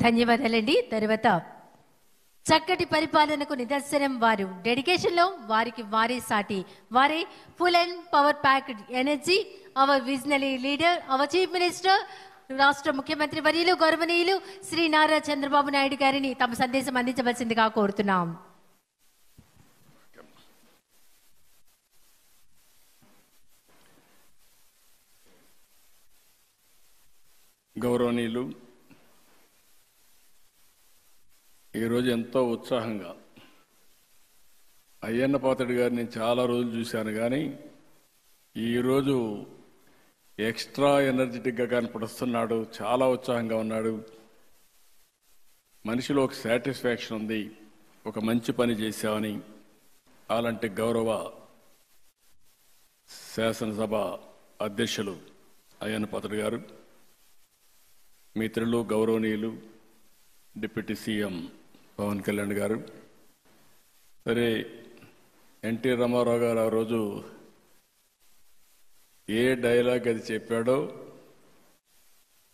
ధన్యవాదాలండి. తర్వాత చక్కటి పరిపాలనకు నిదర్శనం వారు డెడికేషన్ లో వారికి వారే సాటి వారే full and power packed energy our visionary leader our chief minister రాష్ట్ర ముఖ్యమంత్రి వర్యులు గౌరవనీయులు శ్రీ నారా చంద్రబాబు నాయుడు గారిని తమ సందేశం అందించవలసిందిగా కోరుతున్నాం. గౌరవనీయులు, ఈరోజు ఎంతో ఉత్సాహంగా అయ్యన్న పాత్రుడు గారిని చాలా రోజులు చూశాను, కానీ ఈరోజు ఎక్స్ట్రా ఎనర్జెటిక్గా కనపడుస్తున్నాడు. చాలా ఉత్సాహంగా ఉన్నాడు. మనిషిలో ఒక సాటిస్ఫాక్షన్ ఉంది, ఒక మంచి పని చేశామని. అలాంటి గౌరవ శాసనసభ అధ్యక్షులు అయ్యన్న పాత్రుడు గారు, మిత్రులు గౌరవనీయులు డిప్యూటీ సీఎం పవన్ కళ్యాణ్ గారు, సరే ఎన్టీ రామారావు గారు ఆ రోజు ఏ డైలాగ్ అది చెప్పాడో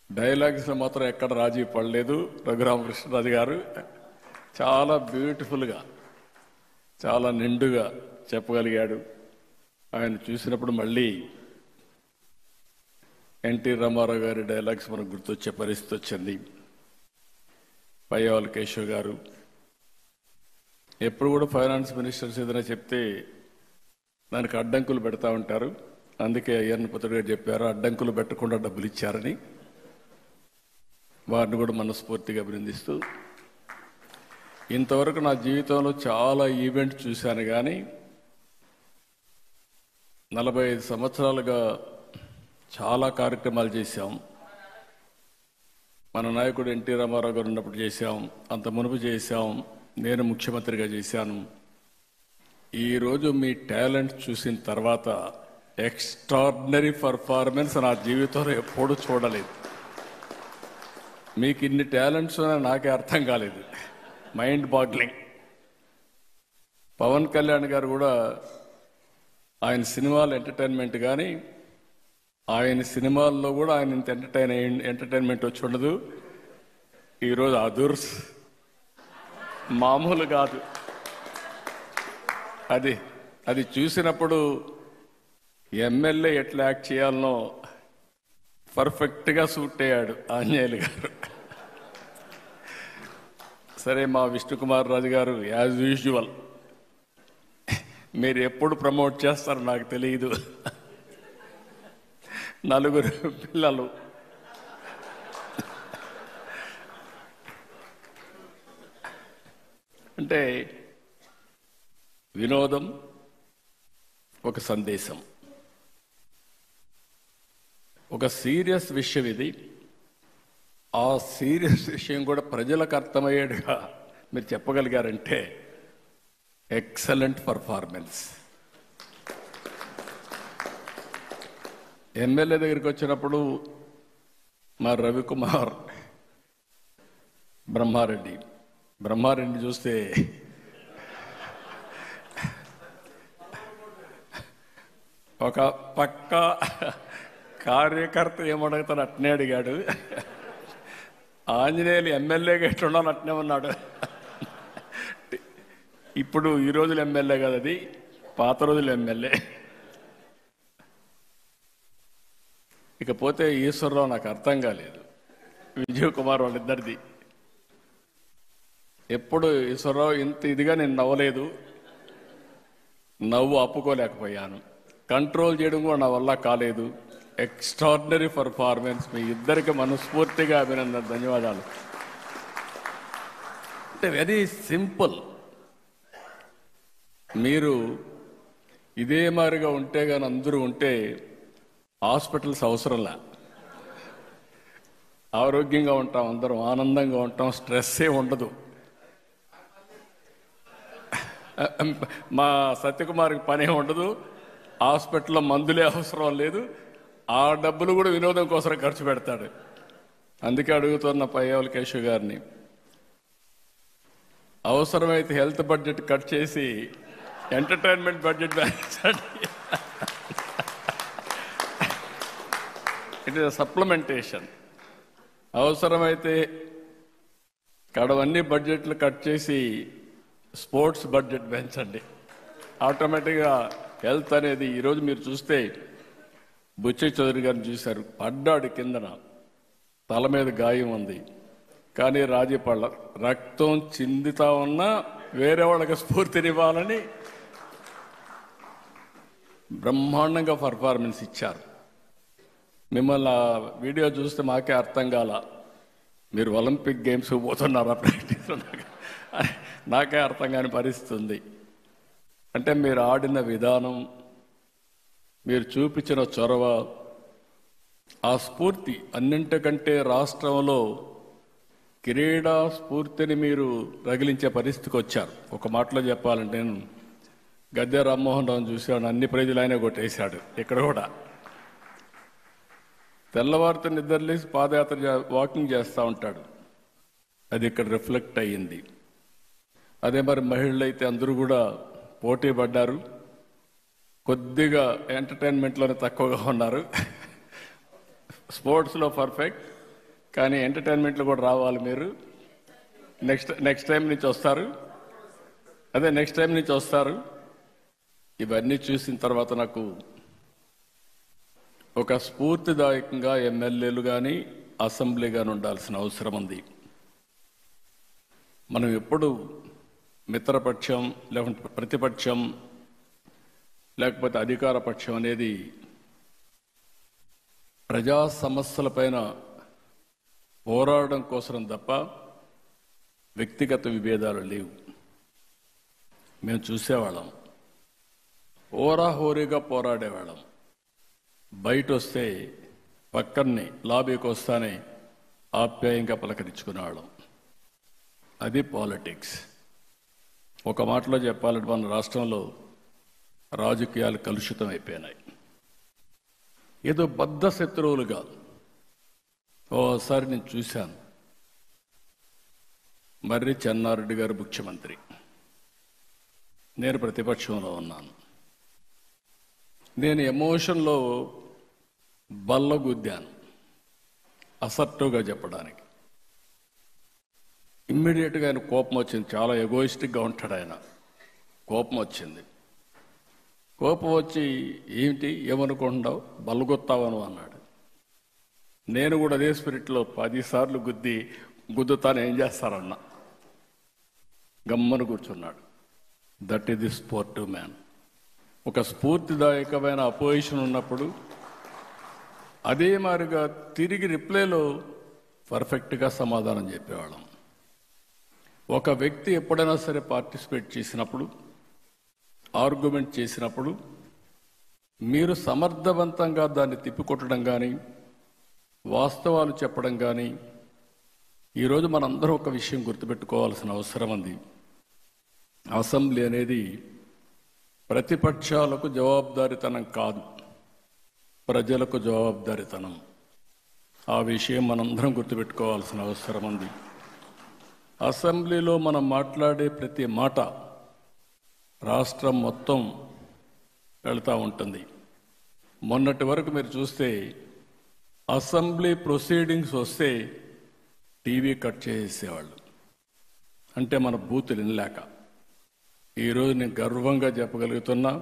డైలాగ్స్లో మాత్రం ఎక్కడ రాజీ పడలేదు. రఘురామకృష్ణరాజు గారు చాలా బ్యూటిఫుల్గా చాలా నిండుగా చెప్పగలిగాడు. ఆయన చూసినప్పుడు మళ్ళీ ఎన్టీ రామారావు గారి డైలాగ్స్ మనకు గుర్తొచ్చే పరిస్థితి వచ్చింది. పయ్యావుల కేశవ్ గారు ఎప్పుడు కూడా ఫైనాన్స్ మినిస్టర్స్ ఏదైనా చెప్తే దానికి అడ్డంకులు పెడతా ఉంటారు. అందుకే అయ్యన్న పాత్రుడు గారు చెప్పారు, అడ్డంకులు పెట్టకుండా డబ్బులు ఇచ్చారని. వారిని కూడా మనస్ఫూర్తిగా అభినందిస్తూ, ఇంతవరకు నా జీవితంలో చాలా ఈవెంట్ చూశాను, కానీ 45 సంవత్సరాలుగా చాలా కార్యక్రమాలు చేశాం. మన నాయకుడు ఎన్టీ రామారావు గారు ఉన్నప్పుడు చేశాం, అంత మునుపు చేశాం, నేను ముఖ్యమంత్రిగా చేశాను. ఈరోజు మీ టాలెంట్ చూసిన తర్వాత ఎక్స్ట్రాడినరీ పర్ఫార్మెన్స్ నా జీవితంలో ఎప్పుడూ చూడలేదు. మీకు ఇన్ని టాలెంట్స్ నాకే అర్థం కాలేదు. Mind boggling. పవన్ కళ్యాణ్ గారు కూడా ఆయన సినిమాలు ఎంటర్టైన్మెంట్, కానీ ఆయన సినిమాల్లో కూడా ఆయన ఇంత ఎంటర్టైన్మెంట్ వచ్చి ఉండదు. ఈరోజు అదుర్స్ మామూలు కాదు. అది చూసినప్పుడు ఎమ్మెల్యే ఎట్లా యాక్ట్ చేయాలనో పర్ఫెక్ట్గా సూట్ అయ్యాడు ఆంజనేయులు గారు. సరే, మా విష్ణుకుమార్ రాజు గారు యాజ్ యూజువల్ మీరు ఎప్పుడు ప్రమోట్ చేస్తారో నాకు తెలియదు. 4 పిల్లలు, అంటే వినోదం ఒక సందేశం, ఒక సీరియస్ విషయం ఇది. ఆ సీరియస్ విషయం కూడా ప్రజలకు అర్థమయ్యేట్టుగా మీరు చెప్పగలిగారంటే ఎక్సలెంట్ పర్ఫార్మెన్స్. ఎమ్మెల్యే దగ్గరికి వచ్చినప్పుడు మా రవికుమార్ బ్రహ్మారెడ్డి చూస్తే ఒక పక్క కార్యకర్త ఏమడుగుతాను అట్నే అడిగాడు. ఆంజనేయులు ఎమ్మెల్యేగా ఎట్లున్నాను అట్నే ఉన్నాడు. ఇప్పుడు ఈ రోజులు ఎమ్మెల్యే కదా, అది పాత రోజులు ఎమ్మెల్యే. ఇకపోతే ఈశ్వరరావు నాకు అర్థం కాలేదు, విజయ్ కుమార్ వాళ్ళిద్దరిది. ఎప్పుడు ఈశ్వరరావు ఇంత ఇదిగా నేను నవ్వలేదు, నవ్వు ఆపుకోలేకపోయాను, కంట్రోల్ చేయడం కూడా నా వల్ల కాలేదు. Extraordinary performance. మీ ఇద్దరికి మనస్ఫూర్తిగా అభినందన, ధన్యవాదాలు. అంటే వెరీ సింపుల్. మీరు ఇదే మాదిరిగా ఉంటే కానీ అందరూ ఉంటే హాస్పిటల్స్ అవసరంలా, ఆరోగ్యంగా ఉంటాం, అందరం ఆనందంగా ఉంటాం, స్ట్రెస్సే ఉండదు. మా సత్యకుమార్కి పనే ఉండదు, హాస్పిటల్లో మందులే అవసరం లేదు, ఆ డబ్బులు కూడా వినోదం కోసం ఖర్చు పెడతాడు. అందుకే అడుగుతున్న పయ్యావుల కేశవ్ గారిని, అవసరమైతే హెల్త్ బడ్జెట్ కట్ చేసి entertainment budget it is supplementation. అవసరమైతే కడవన్నీ బడ్జెట్లు కట్ చేసి స్పోర్ట్స్ బడ్జెట్ పెంచండి. ఆటోమేటిక్గా హెల్త్ అనేది ఈరోజు మీరు చూస్తే బుచ్చయ్య చౌదరి గారిని చూశారు, పడ్డాడు కిందన, తల మీద గాయం ఉంది, కానీ రాజీ పళ్ళ రక్తం చిందుతా ఉన్నా వేరే వాళ్ళకి స్ఫూర్తినివ్వాలని బ్రహ్మాండంగా పర్ఫార్మెన్స్ ఇచ్చారు. మిమ్మల్ని ఆ వీడియో చూస్తే మాకే అర్థం కాల, మీరు ఒలింపిక్ గేమ్స్ పోతున్నారా ప్రాక్టీస్, నాకే అర్థం కాని పరిస్థితి ఉంది. అంటే మీరు ఆడిన విధానం, మీరు చూపించిన చొరవ, ఆ స్ఫూర్తి, అన్నింటికంటే రాష్ట్రంలో క్రీడా స్ఫూర్తిని మీరు రగిలించే పరిస్థితికి వచ్చారు. ఒక మాటలో చెప్పాలంటే, నేను గద్దె రామ్మోహన్ రావును చూశాను, అన్ని ప్రైజులు ఆయన కొట్టేశాడు. ఇక్కడ కూడా తెల్లవారితో నిద్రలేసి పాదయాత్ర వాకింగ్ చేస్తూ ఉంటాడు, అది ఇక్కడ రిఫ్లెక్ట్ అయ్యింది. అదే మరి మహిళలు అయితే అందరూ కూడా పోటీ పడ్డారు, కొద్దిగా ఎంటర్టైన్మెంట్లోనే తక్కువగా ఉన్నారు. స్పోర్ట్స్లో పర్ఫెక్ట్, కానీ ఎంటర్టైన్మెంట్లో కూడా రావాలి మీరు. నెక్స్ట్ టైం నుంచి వస్తారు, నెక్స్ట్ టైం నుంచి వస్తారు. ఇవన్నీ చూసిన తర్వాత నాకు ఒక స్ఫూర్తిదాయకంగా ఎమ్మెల్యేలు కానీ అసెంబ్లీ కానీ ఉండాల్సిన అవసరం ఉంది. మనం ఎప్పుడు మిత్రపక్షం, లేకుంటే ప్రతిపక్షం, లేకపోతే అధికార పక్షం అనేది ప్రజా సమస్యలపైన పోరాడడం కోసం తప్ప వ్యక్తిగత విభేదాలు లేవు. మేము చూసేవాళ్ళం, హోరాహోరీగా పోరాడేవాళ్ళం. బయట వస్తే పక్కనే లాబీకి వస్తానే ఆప్యాయంగా పలకరించుకునేవాళ్ళం. అది పాలిటిక్స్. ఒక మాటలో చెప్పాలంటే మన రాష్ట్రంలో రాజకీయాలు కలుషితం అయిపోయినాయి. ఏదో బద్ధ శత్రువులుగా. ఓసారి నేను చూశాను, మర్రి చెన్నారెడ్డి గారు ముఖ్యమంత్రి, నేను ప్రతిపక్షంలో ఉన్నాను. నేను ఎమోషన్లో బల్లగుద్దాను, అసర్టివ్గా చెప్పడానికి. ఇమ్మీడియట్గా ఆయన కోపం వచ్చింది. చాలా ఎగోయిస్టిక్గా ఉంటాడు ఆయన. కోపం వచ్చింది. కోపం వచ్చి, ఏమిటి ఏమనుకుంటున్నావు, బల్లగొత్తావను అన్నాడు. నేను కూడా అదే స్పిరిట్లో 10 సార్లు గుద్దుతాను, ఏం చేస్తారన్నా. గమ్మను కూర్చున్నాడు. That is the sportive man. ఒక స్ఫూర్తిదాయకమైన అపోజిషన్ ఉన్నప్పుడు అదే మాదిరిగా తిరిగి రిప్లైలో పర్ఫెక్ట్గా సమాధానం చెప్పేవాళ్ళం. ఒక వ్యక్తి ఎప్పుడైనా సరే పార్టిసిపేట్ చేసినప్పుడు, ఆర్గ్యుమెంట్ చేసినప్పుడు మీరు సమర్థవంతంగా దాన్ని తిప్పికొట్టడం కానీ, వాస్తవాలు చెప్పడం కానీ. ఈరోజు మనందరం ఒక విషయం గుర్తుపెట్టుకోవాల్సిన అవసరం ఉంది. అసెంబ్లీ అనేది ప్రతిపక్షాలకు జవాబుదారీతనం కాదు, ప్రజలకు జవాబుదారీతనం. ఆ విషయం మనందరం గుర్తుపెట్టుకోవాల్సిన అవసరం ఉంది. అసెంబ్లీలో మనం మాట్లాడే ప్రతి మాట రాష్ట్రం మొత్తం వెళ్తూ ఉంటుంది. మొన్నటి వరకు మీరు చూస్తే అసెంబ్లీ ప్రొసీడింగ్స్ వస్తే టీవీ కట్ చేసేవాళ్ళు, అంటే మన బూతులు వినలేక. ఈరోజు నేను గర్వంగా చెప్పగలుగుతున్నా,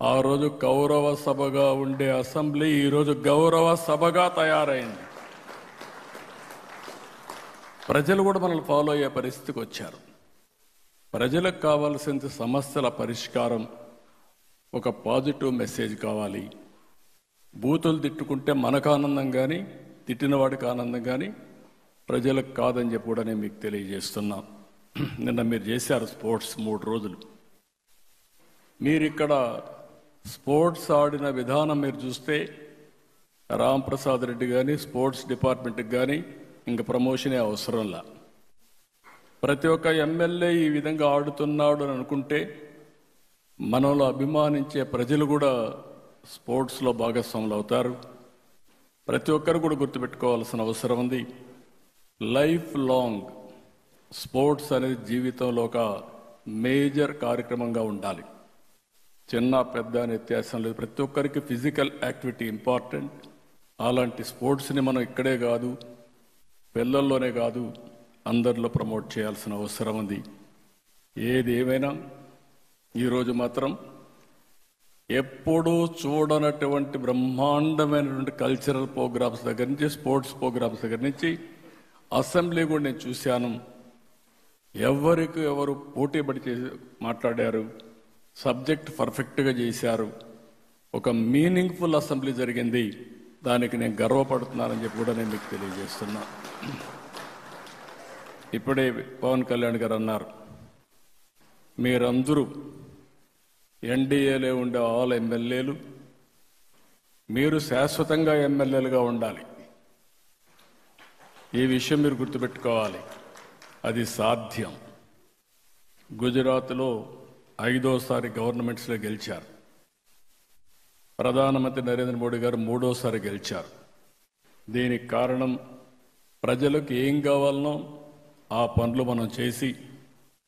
ఆ రోజు కౌరవ సభగా ఉండే అసెంబ్లీ ఈరోజు గౌరవ సభగా తయారైంది. ప్రజలు కూడా మనల్ని ఫాలో అయ్యే పరిస్థితికి వచ్చారు. ప్రజలకు కావాల్సిన సమస్యల పరిష్కారం, ఒక పాజిటివ్ మెసేజ్ కావాలి. బూతులు తిట్టుకుంటే మనకు ఆనందం కానీ, తిట్టిన వాడికి ఆనందం కానీ, ప్రజలకు కాదని చెప్పి కూడా నేను మీకు తెలియజేస్తున్నా. నిన్న మీరు చేశారు స్పోర్ట్స్ 3 రోజులు. మీరు ఇక్కడ స్పోర్ట్స్ ఆడిన విధానం మీరు చూస్తే రాంప్రసాద్ రెడ్డి కానీ, స్పోర్ట్స్ డిపార్ట్మెంట్కి కానీ ఇంక ప్రమోషనే అవసరంలా. ప్రతి ఒక్క ఎమ్మెల్యే ఈ విధంగా ఆడుతున్నాడు అని అనుకుంటే మనలో అభిమానించే ప్రజలు కూడా స్పోర్ట్స్లో భాగస్వాములు అవుతారు. ప్రతి ఒక్కరు కూడా గుర్తుపెట్టుకోవాల్సిన అవసరం ఉంది. లైఫ్ లాంగ్ స్పోర్ట్స్ అనేది జీవితంలో ఒక మేజర్ కార్యక్రమంగా ఉండాలి. చిన్న పెద్ద అనే వ్యత్యాసం లేదు. ప్రతి ఒక్కరికి ఫిజికల్ యాక్టివిటీ ఇంపార్టెంట్. అలాంటి స్పోర్ట్స్ని మనం ఇక్కడే కాదు, పిల్లల్లోనే కాదు, అందరిలో ప్రమోట్ చేయాల్సిన అవసరం ఉంది. ఏది ఏమైనా ఈరోజు మాత్రం ఎప్పుడూ చూడనటువంటి బ్రహ్మాండమైనటువంటి కల్చరల్ ప్రోగ్రామ్స్ దగ్గర నుంచి, స్పోర్ట్స్ ప్రోగ్రామ్స్ దగ్గర నుంచి అసెంబ్లీ కూడా నేను చూశాను. ఎవరికి ఎవరు పోటీ పడి మాట్లాడారు, సబ్జెక్ట్ పర్ఫెక్ట్గా చేశారు. ఒక మీనింగ్ఫుల్ అసెంబ్లీ జరిగింది. దానికి నేను గర్వపడుతున్నానని చెప్పి కూడా నేను మీకు తెలియజేస్తున్నా. ఇప్పుడే పవన్ కళ్యాణ్ గారు అన్నారు, మీరందరూ ఎన్డీఏలో ఉండే ఆల్ ఎమ్మెల్యేలు మీరు శాశ్వతంగా ఎమ్మెల్యేలుగా ఉండాలి. ఈ విషయం మీరు గుర్తుపెట్టుకోవాలి. అది సాధ్యం. గుజరాత్లో 5వ గవర్నమెంట్స్లో గెలిచారు. ప్రధానమంత్రి నరేంద్ర మోడీ గారు 3వ గెలిచారు. దీనికి కారణం ప్రజలకు ఏం కావాలనో ఆ పనులు మనం చేసి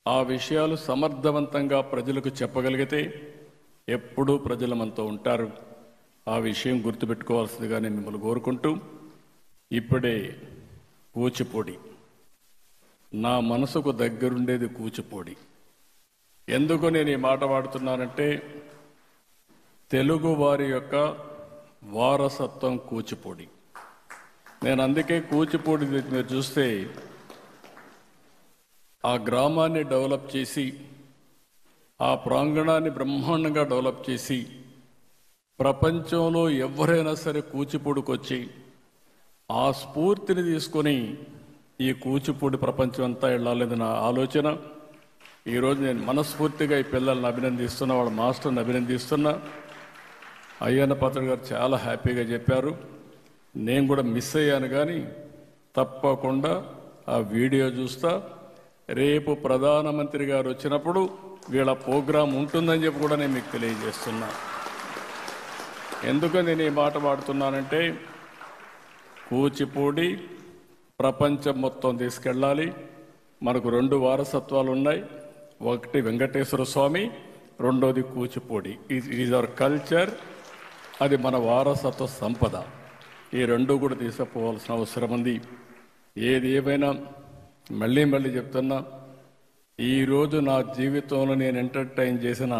ఆ విషయాలు సమర్థవంతంగా ప్రజలకు చెప్పగలిగితే ఎప్పుడూ ప్రజలు మనతో ఉంటారు. ఆ విషయం గుర్తుపెట్టుకోవాల్సిందిగా నేను మిమ్మల్ని కోరుకుంటూ, ఇప్పుడే కూచిపూడి, నా మనసుకు దగ్గరుండేది కూచిపూడి. ఎందుకు నేను ఈ మాట వాడుతున్నానంటే, తెలుగు వారి యొక్క వారసత్వం కూచిపూడి. నేను అందుకే కూచిపూడి మీరు చూస్తే ఆ గ్రామాన్ని డెవలప్ చేసి, ఆ ప్రాంగణాన్ని బ్రహ్మాండంగా డెవలప్ చేసి, ప్రపంచంలో ఎవరైనా సరే కూచిపూడికి వచ్చి ఆ స్ఫూర్తిని తీసుకొని ఈ కూచిపూడి ప్రపంచం అంతా వెళ్ళాలని నా ఆలోచన. ఈరోజు నేను మనస్ఫూర్తిగా ఈ పిల్లల్ని అభినందిస్తున్నా, వాళ్ళ మాస్టర్ని అభినందిస్తున్నా. అయ్యన్న పాత్రుడు గారు చాలా హ్యాపీగా చెప్పారు. నేను కూడా మిస్ అయ్యాను, కానీ తప్పకుండా ఆ వీడియో చూస్తా. రేపు ప్రధానమంత్రి గారు వచ్చినప్పుడు వీళ్ళ ప్రోగ్రాం ఉంటుందని చెప్పి కూడా నేను మీకు తెలియజేస్తున్నా. ఎందుకు నేను ఈ మాట వాడుతున్నానంటే, కూచిపూడి ప్రపంచం మొత్తం తీసుకెళ్ళాలి. మనకు 2 వారసత్వాలు ఉన్నాయి. ఒకటి వెంకటేశ్వర స్వామి, రెండోది కూచిపూడి. Is our culture. అది మన వారసత్వ సంపద. ఈ 2 కూడా తీసుకుపోవాల్సిన అవసరం ఉంది. ఏది ఏమైనా మళ్ళీ చెప్తున్నా, ఈరోజు నా జీవితంలో నేను ఎంటర్టైన్ చేసిన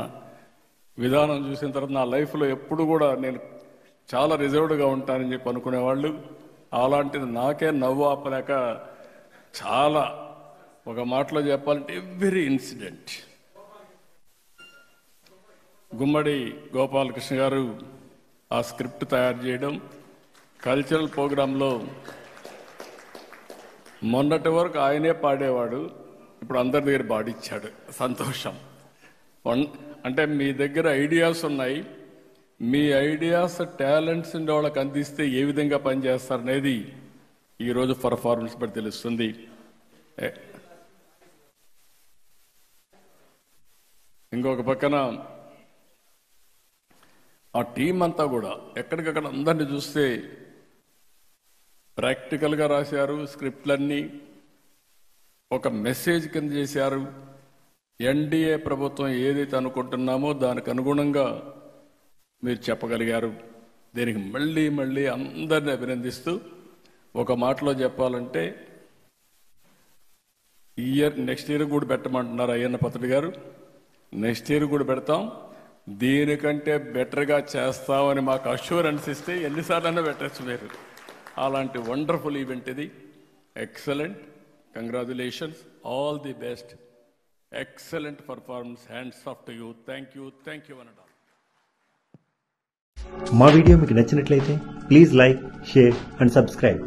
విధానం చూసిన తర్వాత నా లైఫ్లో ఎప్పుడు కూడా నేను చాలా రిజర్వ్డ్గా ఉంటానని చెప్పి అనుకునేవాళ్ళు. అలాంటిది నాకే నవ్వు ఆపలేక, చాలా ఒక మాటలో చెప్పాలంటే ఎవ్రీ ఇన్సిడెంట్. గుమ్మడి గోపాలకృష్ణ గారు ఆ స్క్రిప్ట్ తయారు చేయడం, కల్చరల్ ప్రోగ్రాంలో మొన్నటి వరకు ఆయనే పాడేవాడు, ఇప్పుడు అందరి దగ్గర పాడిచ్చాడు. సంతోషం. అంటే మీ దగ్గర ఐడియాస్ ఉన్నాయి, మీ ఐడియాస్ టాలెంట్స్ వాళ్ళకి అందిస్తే ఏ విధంగా పనిచేస్తారనేది ఈరోజు పర్ఫార్మెన్స్ బట్టి తెలుస్తుంది. ఇంకొక పక్కన ఆ టీం అంతా కూడా ఎక్కడికక్కడ అందరినీ చూస్తే ప్రాక్టికల్గా రాశారు. స్క్రిప్ట్లన్నీ ఒక మెసేజ్ కింద చేశారు. ఎన్డీఏ ప్రభుత్వం ఏదైతే అనుకుంటున్నామో దానికి అనుగుణంగా మీరు చెప్పగలిగారు. దీనికి మళ్ళీ అందరినీ అభినందిస్తూ, ఒక మాటలో చెప్పాలంటే నెక్స్ట్ ఇయర్ కూడా పెట్టమంటున్నారు అయ్యన్న పాత్రుడు గారు. నెక్స్ట్ ఇయర్ కూడా పెడతాం. దీనికంటే బెటర్గా చేస్తామని మాకు అష్యూరెన్స్ ఇస్తే ఎన్నిసార్లైనా పెట్టచ్చు మీరు. అలాంటి వండర్ఫుల్ ఈవెంట్ ఇది. Excellent. Congratulations. All the best. Excellent performance. Hands off to you. Thank you అనడా. మా వీడియో మీకు నచ్చినట్లయితే please like, share and subscribe.